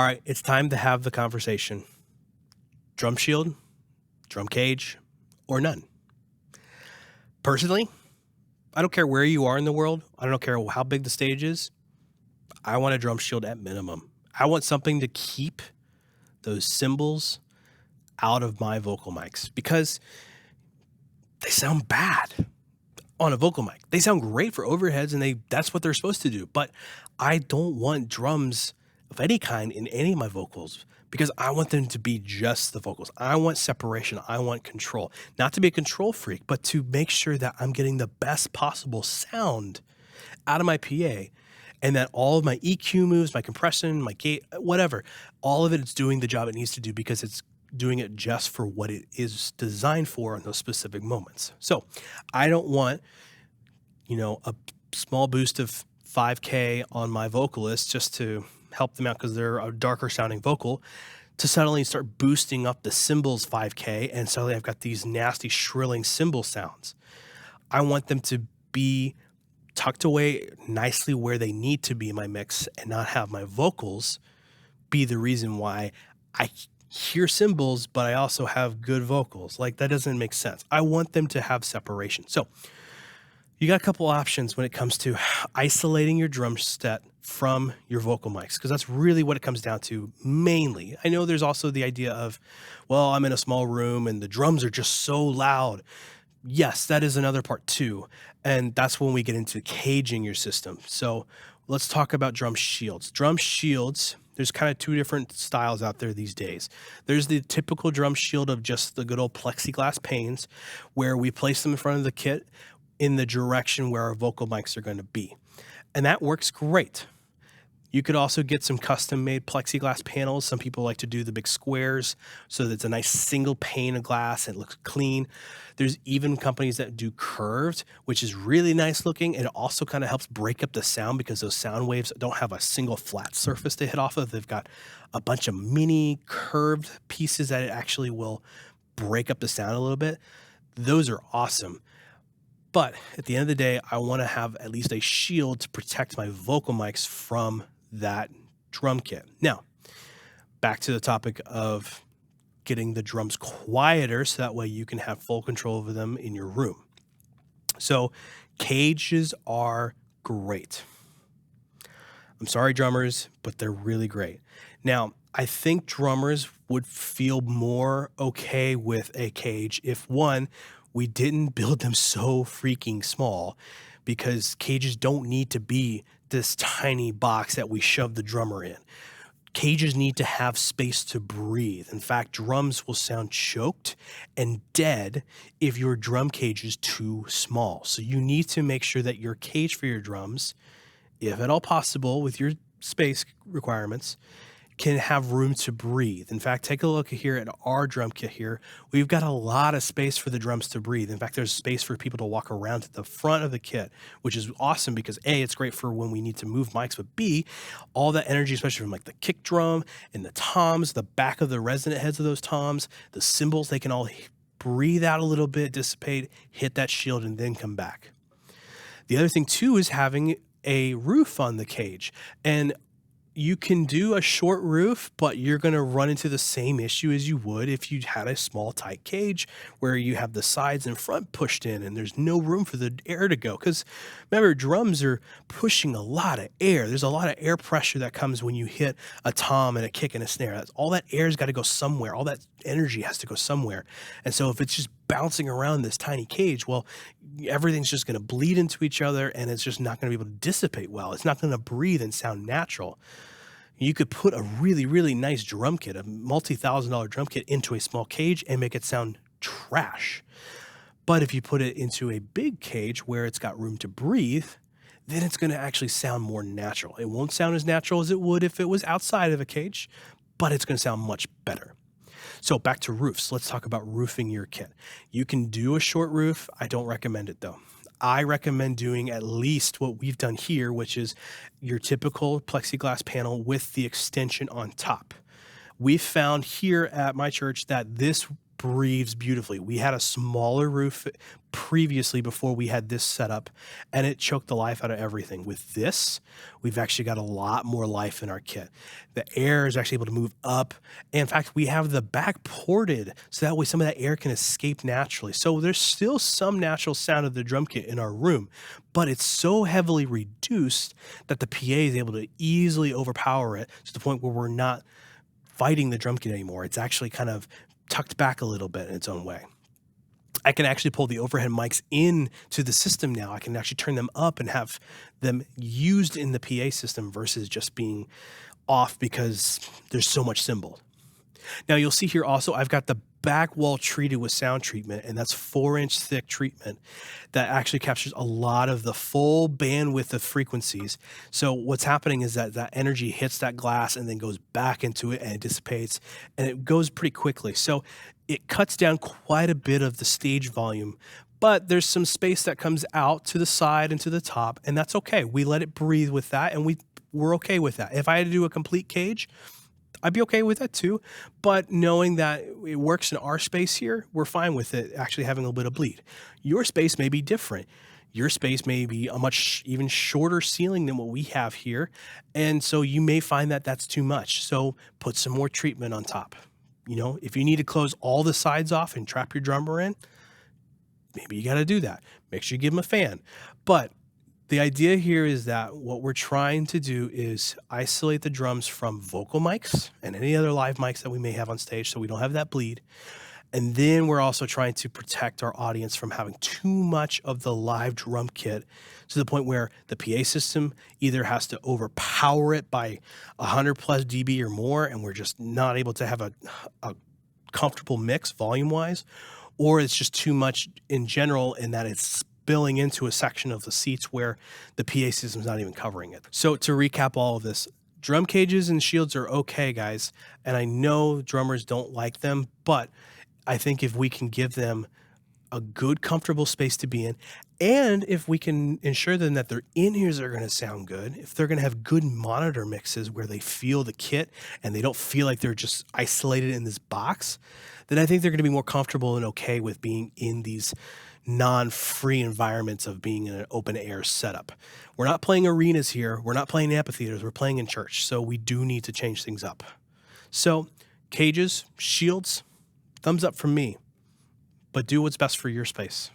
All right, it's time to have the conversation. Drum shield, drum cage, or none. Personally, I don't care where you are in the world. I don't care how big the stage is. I want a drum shield at minimum. I want something to keep those cymbals out of my vocal mics because they sound bad on a vocal mic. They sound great for overheads and that's what they're supposed to do. But I don't want drums of any kind in any of my vocals because I want them to be just the vocals. I want separation. I want control. Not to be a control freak, but to make sure that I'm getting the best possible sound out of my PA and that all of my EQ moves, my compression, my gate, whatever, all of it is doing the job it needs to do because it's doing it just for what it is designed for in those specific moments. So I don't want, a small boost of 5K on my vocalist just to help them out because they're a darker sounding vocal to suddenly start boosting up the cymbals 5K and suddenly I've got these nasty shrilling cymbal sounds. I want them to be tucked away nicely where they need to be in my mix and not have my vocals be the reason why I hear cymbals, but I also have good vocals. Like that doesn't make sense. I want them to have separation. So you got a couple options when it comes to isolating your drum set from your vocal mics, because that's really what it comes down to mainly. I know there's also the idea of, well, I'm in a small room and the drums are just so loud. Yes, that is another part too. And that's when we get into caging your system. So let's talk about drum shields. Drum shields, there's kind of two different styles out there these days. There's the typical drum shield of just the good old plexiglass panes where we place them in front of the kit in the direction where our vocal mics are going to be. And that works great. You could also get some custom made plexiglass panels. Some people like to do the big squares so that it's a nice single pane of glass and it looks clean. There's even companies that do curved, which is really nice looking. And it also kind of helps break up the sound because those sound waves don't have a single flat surface to hit off of. They've got a bunch of mini curved pieces that it actually will break up the sound a little bit. Those are awesome. But at the end of the day, I want to have at least a shield to protect my vocal mics from that drum kit. Now, back to the topic of getting the drums quieter so that way you can have full control over them in your room. So cages are great. I'm sorry, drummers, but they're really great. Now, I think drummers would feel more okay with a cage if, one, we didn't build them so freaking small, because cages don't need to be this tiny box that we shove the drummer in. Cages need to have space to breathe. In fact, drums will sound choked and dead if your drum cage is too small. So you need to make sure that your cage for your drums, if at all possible with your space requirements, can have room to breathe. In fact, take a look here at our drum kit here. We've got a lot of space for the drums to breathe. In fact, there's space for people to walk around to the front of the kit, which is awesome because A, it's great for when we need to move mics, but B, all that energy, especially from like the kick drum and the toms, the back of the resonant heads of those toms, the cymbals, they can all breathe out a little bit, dissipate, hit that shield, and then come back. The other thing too is having a roof on the cage. And you can do a short roof, but you're going to run into the same issue as you would if you had a small, tight cage where you have the sides and front pushed in and there's no room for the air to go. Because remember, drums are pushing a lot of air. There's a lot of air pressure that comes when you hit a tom and a kick and a snare. All that air's got to go somewhere. All that energy has to go somewhere. And so if it's just bouncing around this tiny cage, well, everything's just going to bleed into each other and it's just not going to be able to dissipate well. It's not going to breathe and sound natural. You could put a really, really nice drum kit, a multi-$1,000 drum kit into a small cage and make it sound trash. But if you put it into a big cage where it's got room to breathe, then it's going to actually sound more natural. It won't sound as natural as it would if it was outside of a cage, but it's going to sound much better. So back to roofs. Let's talk about roofing your kit. You can do a short roof. I don't recommend it though. I recommend doing at least what we've done here, which is your typical plexiglass panel with the extension on top. We've found here at my church that this breathes beautifully. We had a smaller roof previously before we had this setup, and it choked the life out of everything. With this, we've actually got a lot more life in our kit. The air is actually able to move up. In fact, we have the back ported so that way some of that air can escape naturally. So there's still some natural sound of the drum kit in our room, but it's so heavily reduced that the PA is able to easily overpower it to the point where we're not fighting the drum kit anymore. It's actually kind of tucked back a little bit in its own way. I can actually pull the overhead mics into the system now. I can actually turn them up and have them used in the PA system versus just being off because there's so much cymbal. Now you'll see here also, I've got the back wall treated with sound treatment, and that's 4-inch thick treatment that actually captures a lot of the full bandwidth of frequencies. So what's happening is that that energy hits that glass and then goes back into it and it dissipates, and it goes pretty quickly. So it cuts down quite a bit of the stage volume, but there's some space that comes out to the side and to the top, and that's okay. We let it breathe with that, and we're okay with that. If I had to do a complete cage, I'd be okay with that too, but knowing that it works in our space here, we're fine with it actually having a little bit of bleed. Your space may be different. Your space may be a much even shorter ceiling than what we have here, and so you may find that that's too much. So put some more treatment on top. You know, if you need to close all the sides off and trap your drummer in, maybe you got to do that. Make sure you give them a fan. But the idea here is that what we're trying to do is isolate the drums from vocal mics and any other live mics that we may have on stage so we don't have that bleed. And then we're also trying to protect our audience from having too much of the live drum kit to the point where the PA system either has to overpower it by 100 plus dB or more, and we're just not able to have a comfortable mix volume-wise, or it's just too much in general in that it's spilling into a section of the seats where the PA system's not even covering it. So to recap all of this, drum cages and shields are okay, guys, and I know drummers don't like them, but I think if we can give them a good, comfortable space to be in, and if we can ensure them that their in-ears are going to sound good, if they're going to have good monitor mixes where they feel the kit and they don't feel like they're just isolated in this box, then I think they're going to be more comfortable and okay with being in these non-free environments of being in an open air setup. We're not playing arenas here. We're not playing amphitheaters. We're playing in church. So we do need to change things up. So cages, shields, thumbs up from me, but do what's best for your space.